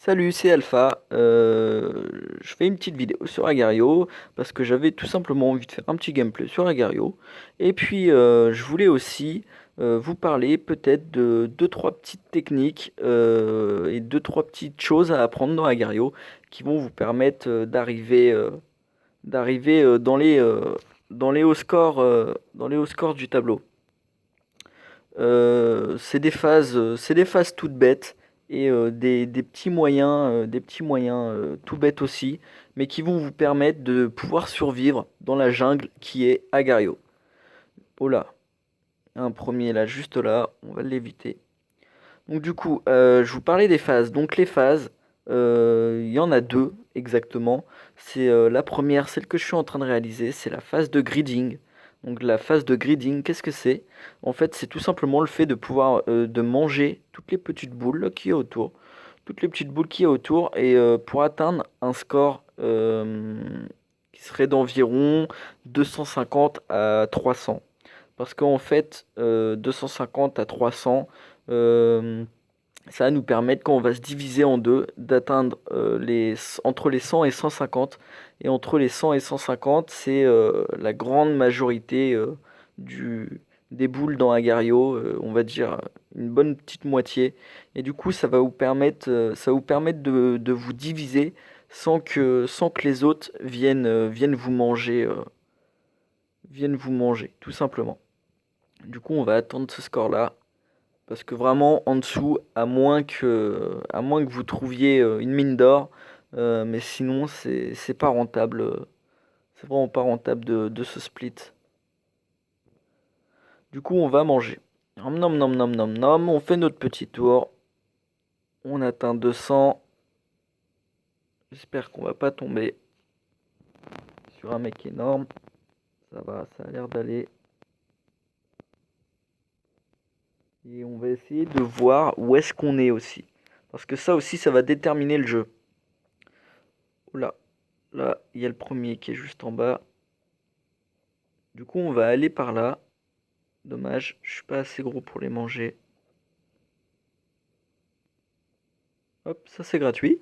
Salut, c'est Alpha. Je fais une petite vidéo sur Agario parce que j'avais tout simplement envie de faire un petit gameplay sur Agario. Et puis, je voulais aussi vous parler peut-être de deux trois petites techniques et deux trois petites choses à apprendre dans Agario qui vont vous permettre d'arriver dans les hauts scores du tableau. C'est des phases toutes bêtes et des petits moyens tout bêtes aussi, mais qui vont vous permettre de pouvoir survivre dans la jungle qui est Agario. Oh là, un premier là, juste là, on va l'éviter. Donc du coup, je vous parlais des phases. Donc les phases, il y en a deux exactement. C'est la première, celle que je suis en train de réaliser, c'est la phase de greeding. Donc la phase de greeding, qu'est-ce que c'est? En fait, c'est tout simplement le fait de pouvoir de manger toutes les petites boules là, qui est autour, toutes les petites boules qui est autour, et pour atteindre un score qui serait d'environ 250 à 300. Parce qu'en fait, 250 à 300, euh, ça va nous permettre, quand on va se diviser en deux, d'atteindre entre les 100 et 150. Et entre les 100 et 150, c'est la grande majorité des boules dans Agario, on va dire une bonne petite moitié. Et du coup, ça va vous permettre de vous diviser sans que les autres viennent vous manger, tout simplement. Du coup, on va attendre ce score-là. Parce que vraiment, en dessous, à moins que vous trouviez une mine d'or, mais sinon, c'est pas rentable. C'est vraiment pas rentable de ce split. Du coup, on va manger. Nom nom nom nom nom nom. On fait notre petit tour. On atteint 200. J'espère qu'on va pas tomber sur un mec énorme. Ça va, ça a l'air d'aller. Et on va essayer de voir où est-ce qu'on est aussi. Parce que ça aussi, ça va déterminer le jeu. Oula, là, il y a le premier qui est juste en bas. Du coup, on va aller par là. Dommage, je suis pas assez gros pour les manger. Hop, ça c'est gratuit.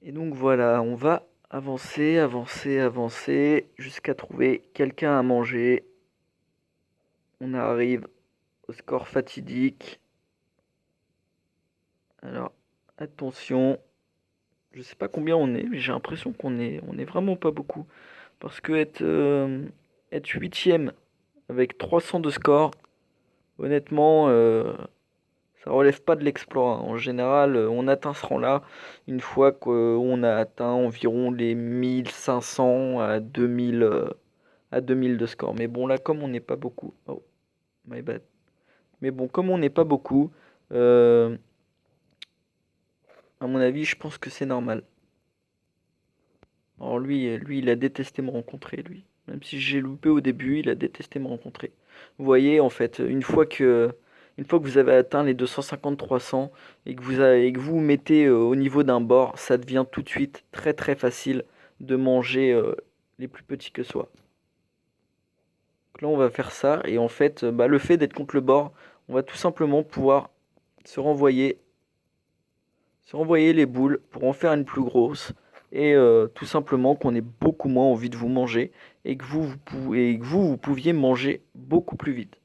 Et donc voilà, on va avancer, avancer, avancer, jusqu'à trouver quelqu'un à manger. On arrive au score fatidique. Alors, attention, je sais pas combien on est, mais j'ai l'impression on est vraiment pas beaucoup. Parce que être huitième avec 300 de score, honnêtement, ça relève pas de l'exploit, hein. En général, on atteint ce rang-là une fois qu'on a atteint environ les 1500 à 2000 de score. Mais bon, là, comme on n'est pas beaucoup. Oh, my bad. Mais bon, comme on n'est pas beaucoup, euh, à mon avis, je pense que c'est normal. Alors lui, il a détesté me rencontrer, lui. Même si j'ai loupé au début, il a détesté me rencontrer. Vous voyez, en fait, une fois que vous avez atteint les 250-300 et que vous vous mettez au niveau d'un bord, ça devient tout de suite très très facile de manger les plus petits que soi. Donc là, on va faire ça, et en fait, bah, le fait d'être contre le bord, on va tout simplement pouvoir se renvoyer se renvoyer les boules pour en faire une plus grosse et tout simplement qu'on ait beaucoup moins envie de vous manger et que vous pouviez manger beaucoup plus vite.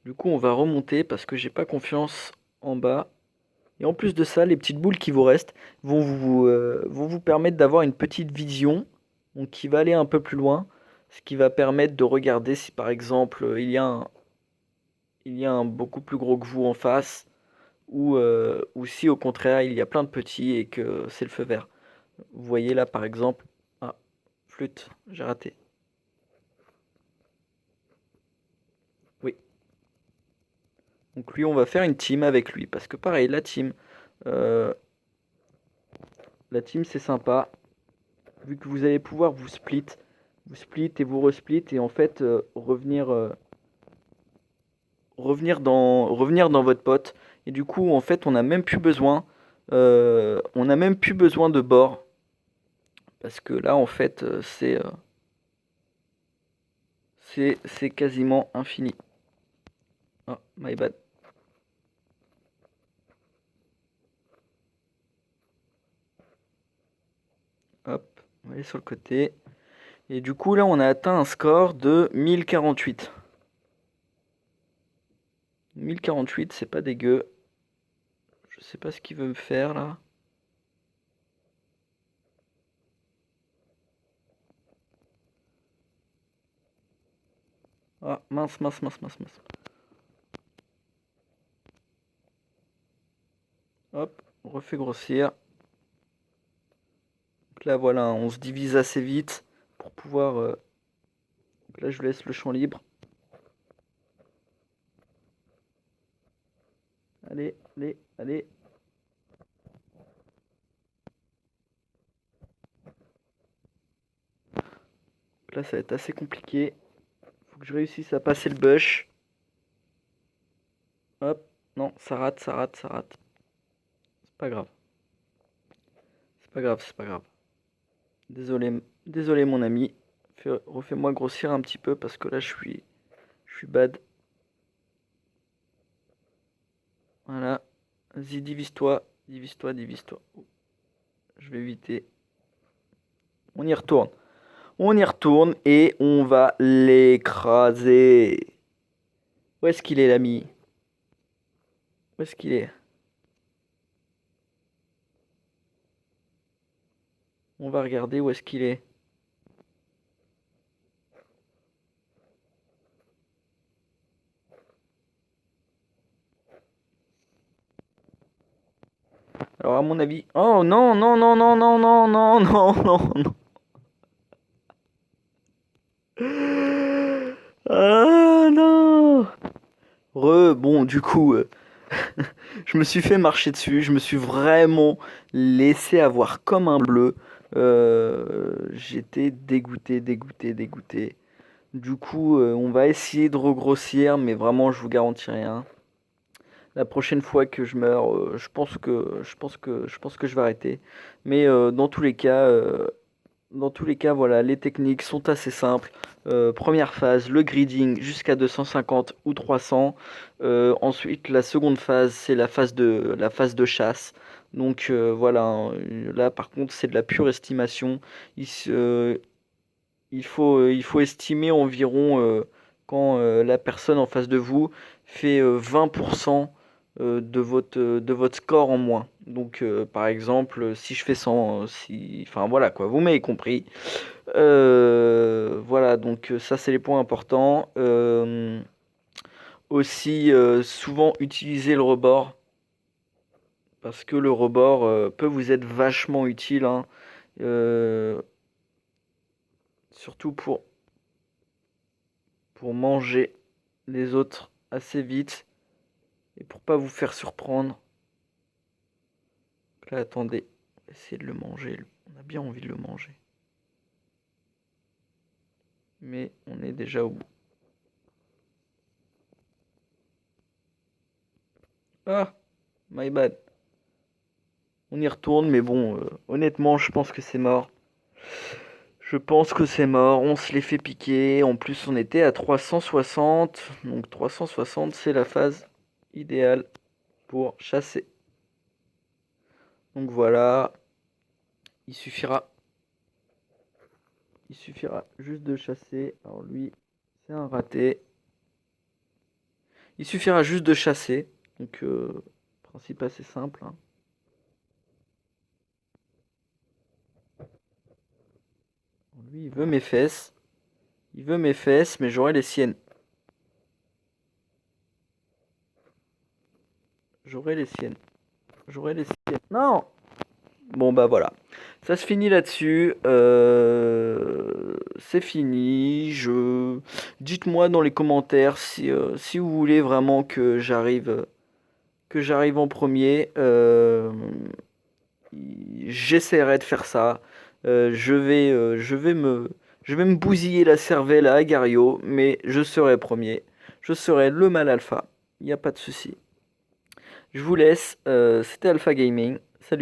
Du coup, on va remonter parce que j'ai pas confiance en bas. Et en plus de ça, les petites boules qui vous restent vont vous permettre d'avoir une petite vision, donc qui va aller un peu plus loin, ce qui va permettre de regarder si par exemple il y a un beaucoup plus gros que vous en face, ou si au contraire il y a plein de petits et que c'est le feu vert. Vous voyez là par exemple, ah, flûte, j'ai raté. Oui. Donc lui on va faire une team avec lui parce que pareil euh, la team c'est sympa vu que vous allez pouvoir vous split et vous resplit et en fait revenir dans votre pote et du coup en fait on n'a même plus besoin de bord parce que là en fait c'est quasiment infini. Ah, my bad. va aller sur le côté. Et du coup, là, on a atteint un score de 1048. 1048, c'est pas dégueu. Je sais pas ce qu'il veut me faire, là. Ah, mince, mince, mince, mince, mince. Hop, on refait grossir. Donc là, voilà, on se divise assez vite pour pouvoir... Donc là, je laisse le champ libre. Allez, allez, allez. Donc là, ça va être assez compliqué. Faut que je réussisse à passer le bush. Hop, non, ça rate, ça rate, ça rate. C'est pas grave. C'est pas grave, c'est pas grave. Désolé, désolé mon ami. Refais-moi grossir un petit peu parce que là, je suis bad. Voilà. Vas-y, divise-toi, divise-toi, divise-toi. Je vais éviter. On y retourne. On y retourne et on va l'écraser. Où est-ce qu'il est, l'ami? Où est-ce qu'il est? On va regarder où est-ce qu'il est. Alors, à mon avis... Oh non, non, non, non, non, non, non, non, non, non. Ah non. Bon, du coup, je me suis fait marcher dessus. Je me suis vraiment laissé avoir comme un bleu. J'étais dégoûté, dégoûté, dégoûté. Du coup, on va essayer de regrossir, mais vraiment, je vous garantis rien. La prochaine fois que je meurs, je pense que je vais arrêter. Mais dans tous les cas, voilà, les techniques sont assez simples. Première phase, le gridding jusqu'à 250 ou 300. Ensuite, la seconde phase, c'est la phase de chasse. Donc voilà, hein, là par contre, c'est de la pure estimation. Il faut estimer environ quand la personne en face de vous fait 20% de votre score en moins. Donc, par exemple, si je fais 100, enfin voilà quoi, vous m'avez compris. Voilà, donc ça c'est les points importants. Aussi, souvent utiliser le rebord parce que le rebord peut vous être vachement utile, hein. Euh, Surtout pour manger les autres assez vite et pour pas vous faire surprendre. Donc là, attendez, essayez de le manger. On a bien envie de le manger. Mais on est déjà au bout. Ah, my bad. On y retourne, mais bon, honnêtement, je pense que c'est mort. Je pense que c'est mort. On se les fait piquer. En plus, on était à 360. Donc 360, c'est la phase idéale pour chasser. Donc voilà, il suffira juste de chasser. Alors lui, c'est un raté. Il suffira juste de chasser. Donc, principe assez simple, hein. Lui, il veut mes fesses. Il veut mes fesses, mais j'aurai les siennes. J'aurai les siennes. J'aurai les siennes. Non! Bon, bah voilà. Ça se finit là-dessus. C'est fini. Dites-moi dans les commentaires si vous voulez vraiment que j'arrive en premier. J'essaierai de faire ça. Je vais me bousiller la cervelle à Agario, mais je serai premier. Je serai le mal alpha. Il n'y a pas de souci. Je vous laisse. C'était Alpha Gaming.